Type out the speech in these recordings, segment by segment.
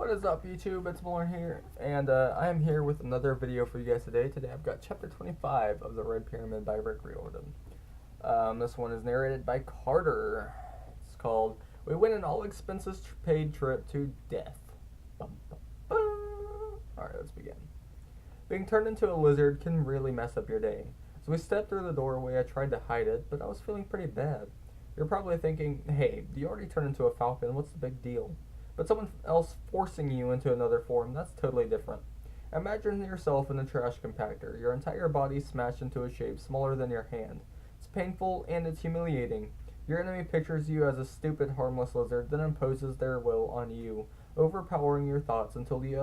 What is up, YouTube? It's Muller here, and I am here with another video for you guys today. Today I've got Chapter 25 of The Red Pyramid by Rick Riordan. This one is narrated by Carter. It's called, We Went an All-Expenses Paid Trip to Death. Bum, bum, bum. Alright, let's begin. Being turned into a lizard can really mess up your day. As we stepped through the doorway, I tried to hide it, but I was feeling pretty bad. You're probably thinking, hey, you already turned into a falcon, what's the big deal? But someone else forcing you into another form, that's totally different. Imagine yourself in a trash compactor, your entire body smashed into a shape smaller than your hand. It's painful and it's humiliating. Your enemy pictures you as a stupid, harmless lizard, then imposes their will on you, overpowering your thoughts until you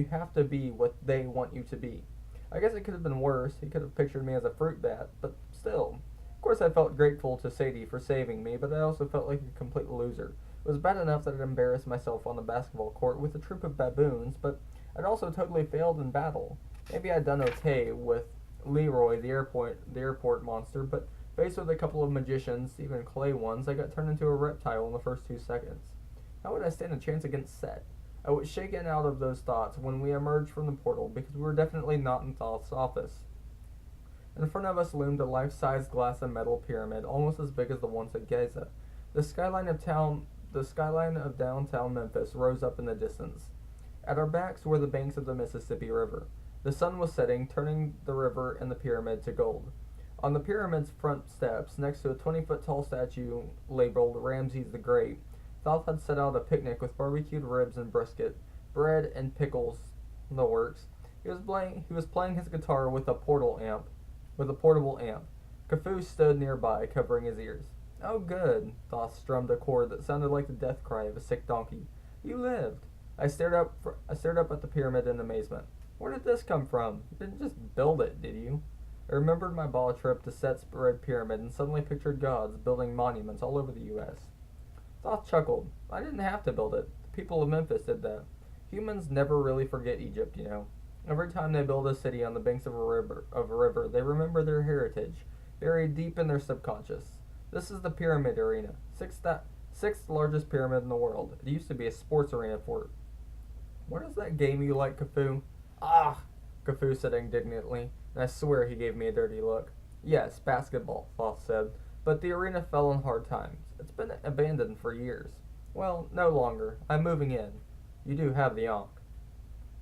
have to be what they want you to be. I guess it could have been worse. He could have pictured me as a fruit bat, but still. Of course, I felt grateful to Sadie for saving me, but I also felt like a complete loser. It was bad enough that I'd embarrassed myself on the basketball court with a troop of baboons, but I'd also totally failed in battle. Maybe I'd done okay with Leroy, the airport monster, but faced with a couple of magicians, even clay ones, I got turned into a reptile in the first 2 seconds. How would I stand a chance against Set? I was shaken out of those thoughts when we emerged from the portal, because we were definitely not in Thoth's office. In front of us loomed a life-size glass and metal pyramid, almost as big as the ones at Giza. The skyline of downtown Memphis rose up in the distance. At our backs were the banks of the Mississippi River. The sun was setting, turning the river and the pyramid to gold. On the pyramid's front steps, next to a 20-foot-tall statue labeled Ramses the Great, Thoth had set out a picnic with barbecued ribs and brisket, bread and pickles, the works. He was playing his guitar with a portable amp. Kafoo stood nearby, covering his ears. Oh, good. Thoth strummed a chord that sounded like the death cry of a sick donkey. You lived. I stared up at the pyramid in amazement. Where did this come from? You didn't just build it, did you? I remembered my ball trip to Set's Red Pyramid and suddenly pictured gods building monuments all over the U.S. Thoth chuckled. I didn't have to build it. The people of Memphis did that. Humans never really forget Egypt, you know. Every time they build a city on the banks of a river, they remember their heritage, buried deep in their subconscious. This is the Pyramid Arena, sixth largest pyramid in the world. It used to be a sports arena for it. What is that game you like, Kafoo? Ah, Kafoo said indignantly, and I swear he gave me a dirty look. Yes, basketball, Thoth said, but the arena fell in hard times. It's been abandoned for years. Well, no longer. I'm moving in. You do have the Ankh.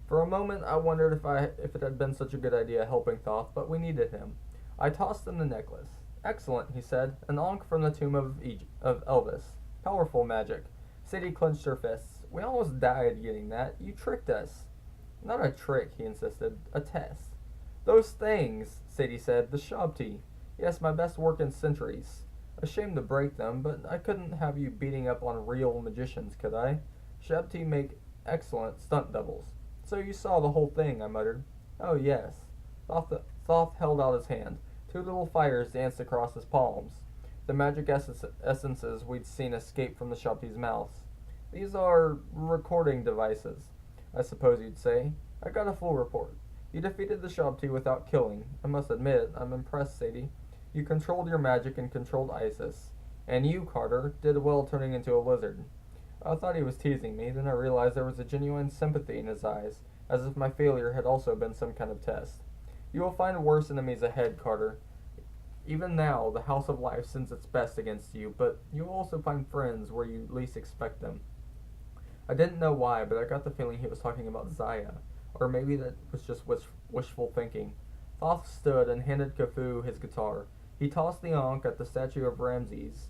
For a moment, I wondered if it had been such a good idea helping Thoth, but we needed him. I tossed him the necklace. Excellent, he said. An Ankh from the tomb of Elvis. Powerful magic. Sadie clenched her fists. We almost died getting that. You tricked us. Not a trick, he insisted. A test. Those things, Sadie said. The Shabti. Yes, my best work in centuries. Ashamed to break them, but I couldn't have you beating up on real magicians, could I? Shabti make excellent stunt doubles. So you saw the whole thing, I muttered. Oh, yes. Thoth held out his hand. 2 little fires danced across his palms. The magic essences we'd seen escape from the Shabti's mouths. These are recording devices, I suppose you'd say. I got a full report. You defeated the Shabti without killing. I must admit, I'm impressed, Sadie. You controlled your magic and controlled Isis. And you, Carter, did well turning into a lizard. I thought he was teasing me, then I realized there was a genuine sympathy in his eyes, as if my failure had also been some kind of test. You will find worse enemies ahead, Carter. Even now, the House of Life sends its best against you, but you will also find friends where you least expect them. I didn't know why, but I got the feeling he was talking about Zaya, or maybe that was just wishful thinking. Thoth stood and handed Kafoo his guitar. He tossed the Ankh at the statue of Ramses,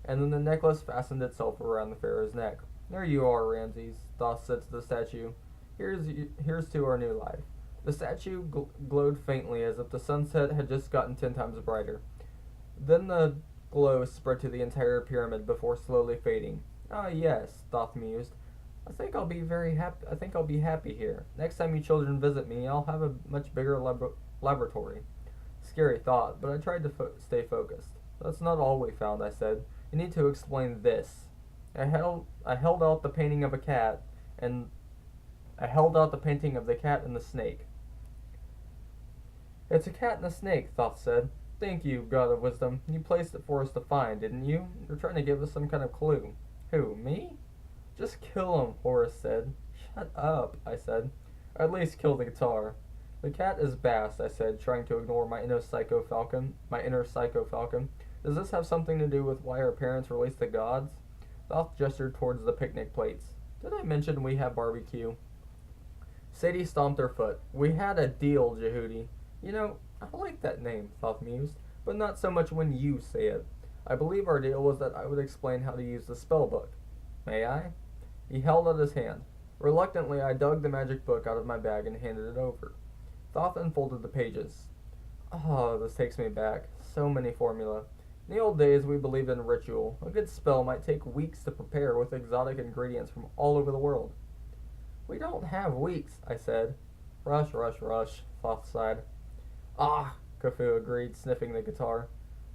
and then the necklace fastened itself around the pharaoh's neck. There you are, Ramses, Thoth said to the statue. Here's to our new life. The statue glowed faintly as if the sunset had just gotten 10 times brighter. Then the glow spread to the entire pyramid before slowly fading. Ah, yes, Thoth mused. I think I'll be happy here. Next time you children visit me, I'll have a much bigger laboratory. Scary thought, but I tried to stay focused. That's not all we found, I said. You need to explain this. I held out the painting of a cat, and I held out the painting of the cat and the snake. It's a cat and a snake, Thoth said. Thank you, God of Wisdom. You placed it for us to find, didn't you? You're trying to give us some kind of clue. Who, me? Just kill him, Horace said. Shut up, I said. At least kill the guitar. The cat is Bass, I said, trying to ignore my inner psycho falcon. Does this have something to do with why our parents released the gods? Thoth gestured towards the picnic plates. Did I mention we have barbecue? Sadie stomped her foot. We had a deal, Jehudi. You know, I like that name, Thoth mused, but not so much when you say it. I believe our deal was that I would explain how to use the spell book. May I? He held out his hand. Reluctantly, I dug the magic book out of my bag and handed it over. Thoth unfolded the pages. Oh, this takes me back. So many formula. In the old days, we believed in ritual. A good spell might take weeks to prepare with exotic ingredients from all over the world. We don't have weeks, I said. Rush, Thoth sighed. Ah, Khufu agreed, sniffing the guitar.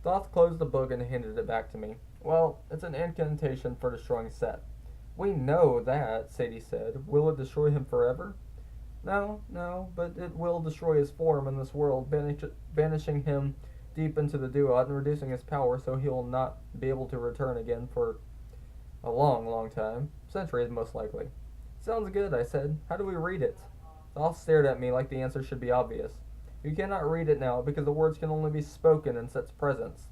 Thoth closed the book and handed it back to me. Well, it's an incantation for destroying Set. We know that, Sadie said. Will it destroy him forever? No, but it will destroy his form in this world, banishing him deep into the duat and reducing his power so he'll not be able to return again for a long time. Centuries, most likely. Sounds good, I said. How do we read it? Thoth stared at me like the answer should be obvious. You cannot read it now because the words can only be spoken in Set's presence.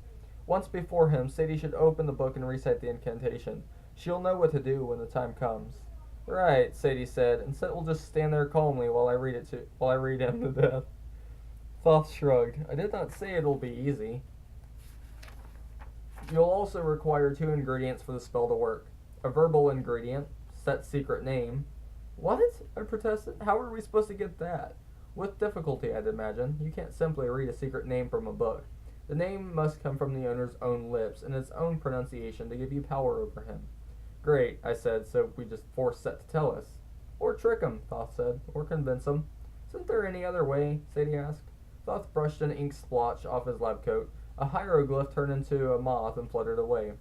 Once before him, Sadie should open the book and recite the incantation. She'll know what to do when the time comes. Right, Sadie said, and Set will just stand there calmly while I read him to death. Thoth shrugged. I did not say it'll be easy. You'll also require 2 ingredients for the spell to work. A verbal ingredient, Set's secret name. What? I protested. How are we supposed to get that? With difficulty, I'd imagine. You can't simply read a secret name from a book. The name must come from the owner's own lips and its own pronunciation to give you power over him. Great, I said, so we just force Set to tell us. Or trick him, Thoth said, or convince him. Isn't there any other way? Sadie asked. Thoth brushed an ink splotch off his lab coat. A hieroglyph turned into a moth and fluttered away.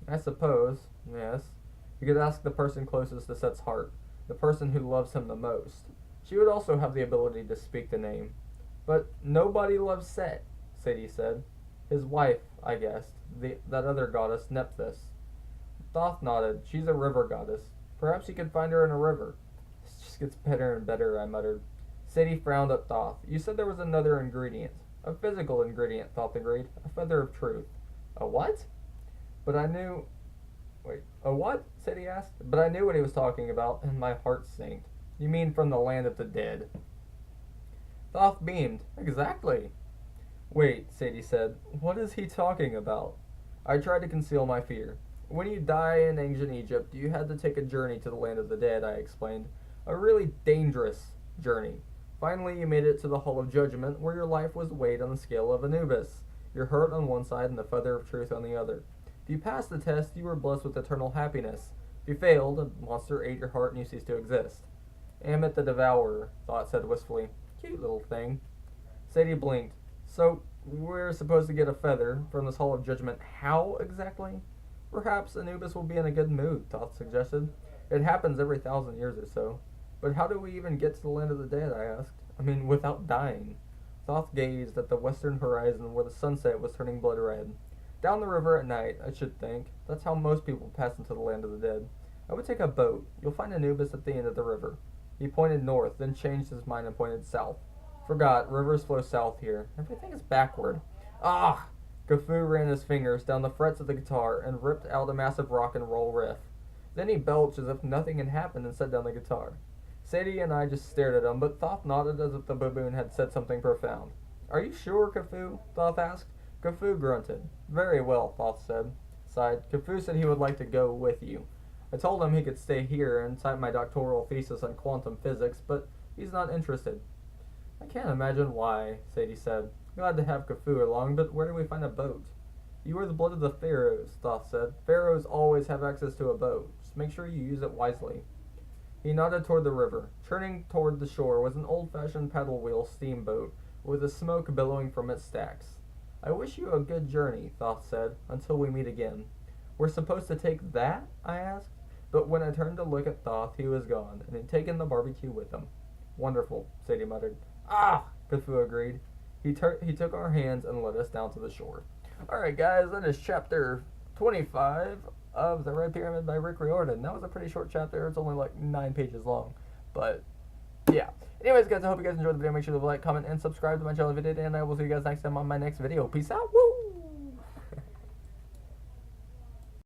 I suppose, yes. You could ask the person closest to Set's heart, the person who loves him the most. She would also have the ability to speak the name. But nobody loves Set, Sadie said. His wife, I guessed, that other goddess, Nephthys. Thoth nodded. She's a river goddess. Perhaps you could find her in a river. This just gets better and better, I muttered. Sadie frowned at Thoth. You said there was another ingredient. A physical ingredient, Thoth agreed. A feather of truth. A what? But I knew... Wait, a what? Sadie asked. But I knew what he was talking about, and my heart sank. You mean from the land of the dead? Thoth beamed. Exactly. Wait, Sadie said. What is he talking about? I tried to conceal my fear. When you die in ancient Egypt, you had to take a journey to the land of the dead, I explained. A really dangerous journey. Finally, you made it to the Hall of Judgment, where your life was weighed on the scale of Anubis, your hurt on one side and the feather of truth on the other. If you passed the test, you were blessed with eternal happiness. If you failed, a monster ate your heart and you ceased to exist. Amit the Devourer, Thoth said wistfully. Cute little thing. Sadie blinked. So, we're supposed to get a feather from this Hall of Judgment. How exactly? Perhaps Anubis will be in a good mood, Thoth suggested. It happens every 1,000 years or so. But how do we even get to the land of the dead, I asked. I mean, without dying. Thoth gazed at the western horizon where the sunset was turning blood red. Down the river at night, I should think. That's how most people pass into the land of the dead. I would take a boat. You'll find Anubis at the end of the river. He pointed north, then changed his mind and pointed south. Forgot, rivers flow south here. Everything is backward. Ah! Khufu ran his fingers down the frets of the guitar and ripped out a massive rock and roll riff. Then he belched as if nothing had happened and set down the guitar. Sadie and I just stared at him, but Thoth nodded as if the baboon had said something profound. Are you sure, Khufu? Thoth asked. Khufu grunted. Very well, Thoth sighed. Khufu said he would like to go with you. I told him he could stay here and type my doctoral thesis on quantum physics, but he's not interested. I can't imagine why, Sadie said. Glad to have Khufu along, but where do we find a boat? You are the blood of the pharaohs, Thoth said. Pharaohs always have access to a boat. Just make sure you use it wisely. He nodded toward the river. Turning toward the shore was an old-fashioned paddle wheel steamboat with the smoke billowing from its stacks. I wish you a good journey, Thoth said, until we meet again. We're supposed to take that? I asked. But when I turned to look at Thoth, he was gone, and had taken the barbecue with him. Wonderful, Sadie muttered. Ah! Khufu agreed. He took our hands and led us down to the shore. Alright guys, that is chapter 25 of the Red Pyramid by Rick Riordan. That was a pretty short chapter. It's only like 9 pages long. But, yeah. Anyways, guys, I hope you guys enjoyed the video. Make sure to like, comment, and subscribe to my channel if you did. And I will see you guys next time on my next video. Peace out. Woo!